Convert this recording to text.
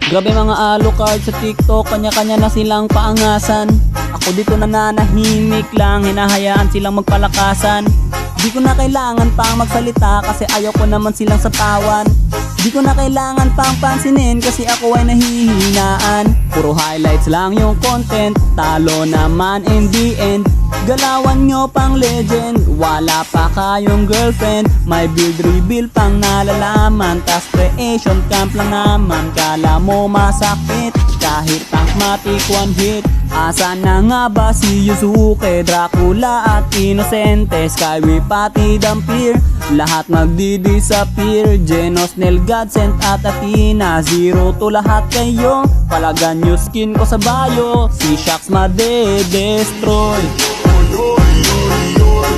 Grabe mga Alucard sa TikTok, kanya-kanya na silang paangasan. Ako dito nananahimik lang, hinahayaan silang magpalakasan. Di ko na kailangan pang magsalita kasi ayaw ko naman silang satawan. Di ko na kailangan pang pansinin kasi ako ay nahihinaan. Puro highlights lang yung content, talo naman in the end. Galawan nyo pang legend, wala pa kayong girlfriend. May build reveal pang nalalaman, tas creation camp lang naman. Kala mo masakit, kahit matik one hit. Asa na nga ba si Yusuke, Dracula at Inosente, Skyway pati Dampir, lahat magdi-disappear. Genos, Nel, Godsent at Athena, zero to lahat kayo. Palagan nyo skin ko sa bayo, si Shax made-destroy. Oy, oy, oy, oy,